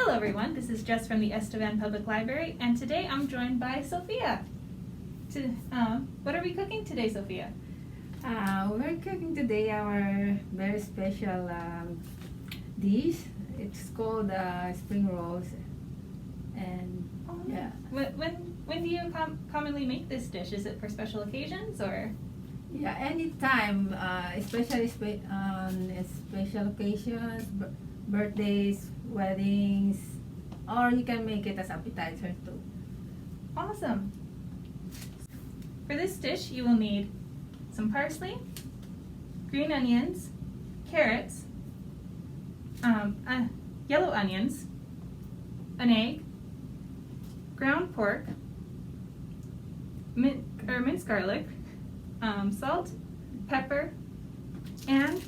Hello everyone, this is Jess from the Estevan Public Library, and today I'm joined by Sophia. What are we cooking today, Sophia? We're cooking today our very special dish. It's called spring rolls, and yeah. When do you commonly make this dish? Is it for special occasions or? Yeah, anytime, especially on special occasions, birthdays, weddings, or you can make it as appetizer too. Awesome. For this dish, you will need some parsley, green onions, carrots, yellow onions, an egg, ground pork, minced garlic, salt, pepper, and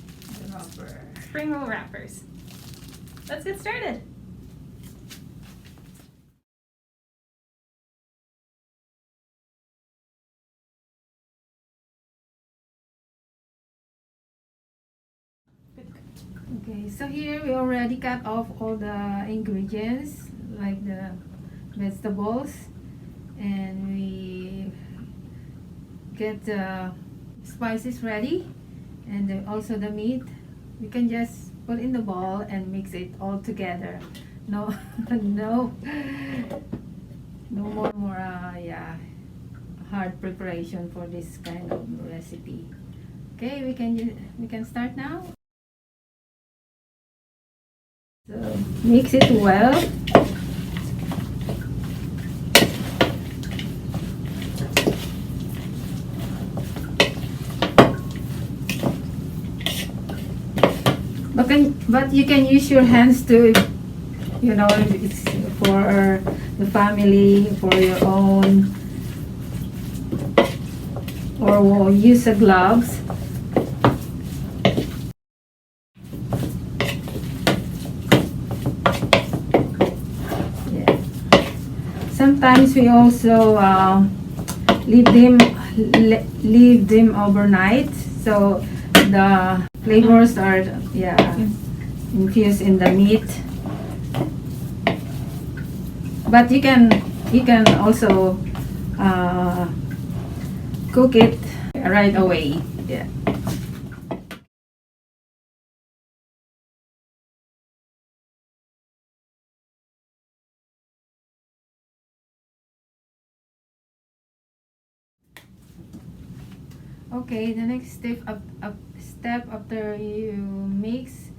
spring roll wrappers. Let's get started. Okay, so here we already cut off all the ingredients like the vegetables, and we get the spices ready, and also the meat. We can just put in the bowl and mix it all together. No, no more hard preparation for this kind of recipe. Okay, we can start now. So mix it well. But you can use your hands too, if it's for the family, for your own, or use the gloves. Yeah. Sometimes we also leave them overnight, so the flavors are infused in the meat. But you can also cook it right away. Yeah. Okay, the next step after you mix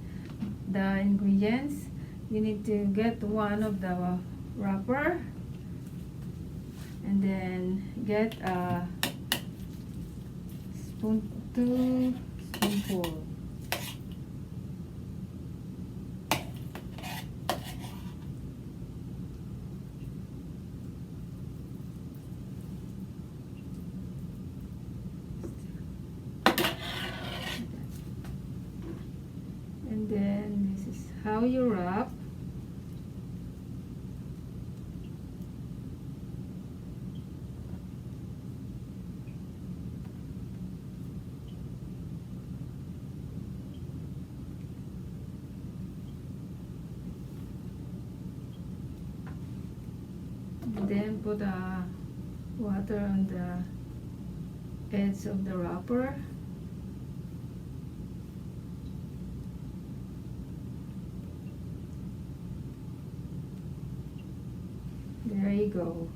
the ingredients, you need to get one of the wrapper, and then get a two spoonful. And then this is how you wrap. And then put water on the edge of the wrapper. There you go.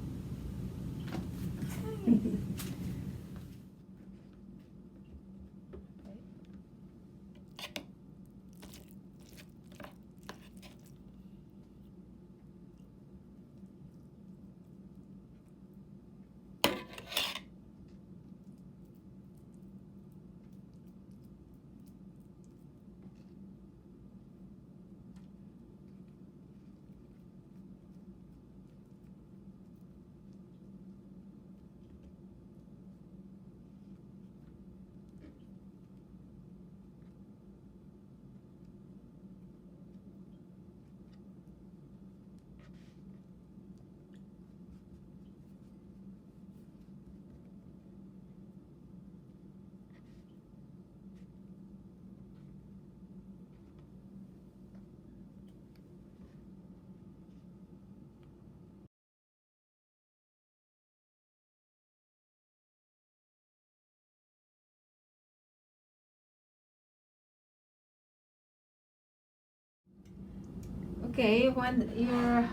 Okay, when your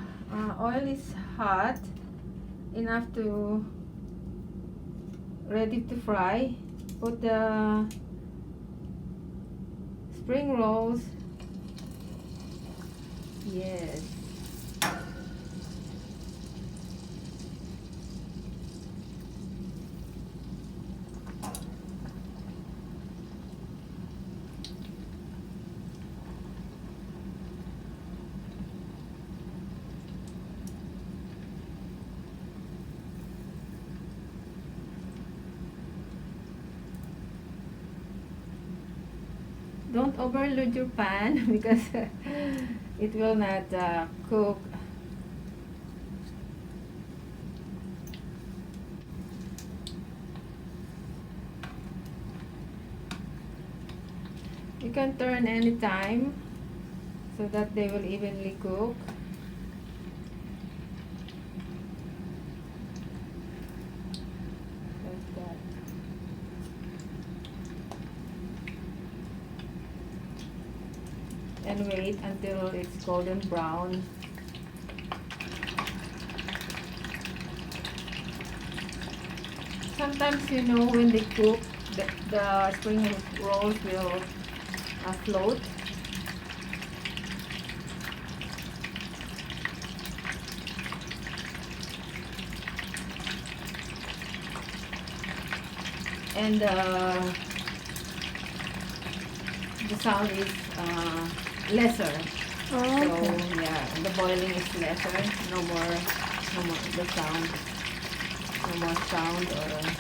oil is hot enough to ready to fry, put the spring rolls. Yes. Don't overload your pan because it will not cook. You can turn anytime so that they will evenly cook. Like that. And wait until it's golden brown. Sometimes, you know, when they cook, the spring rolls will float. And the sound is lesser. Oh, So yeah, the boiling is lesser. No more the sound. No more sound or.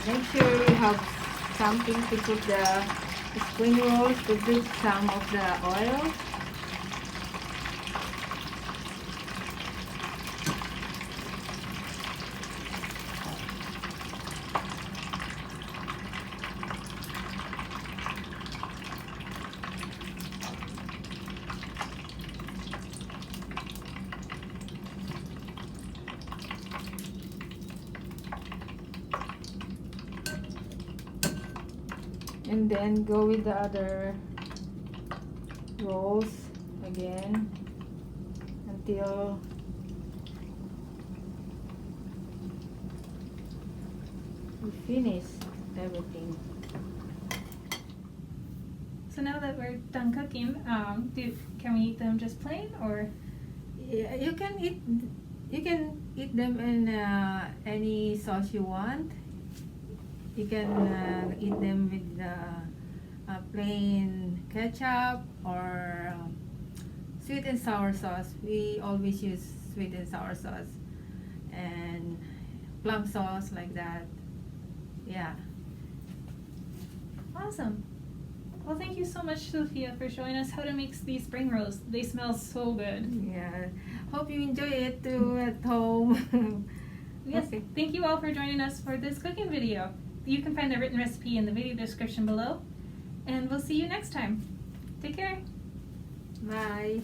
Make sure you have something to put the spring rolls to dip some of the oil. And then go with the other rolls again until we finish everything. so now that we're done cooking, can we eat them just plain or? Yeah, you can eat them in any sauce you want. You can eat them with plain ketchup or sweet and sour sauce. We always use sweet and sour sauce and plum sauce like that. Yeah. Awesome. Well, thank you so much, Sophia, for showing us how to make these spring rolls. They smell so good. Yeah. Hope you enjoy it too at home. Yes, Okay. thank you all for joining us for this cooking video. You can find the written recipe in the video description below. And we'll see you next time. Take care. Bye.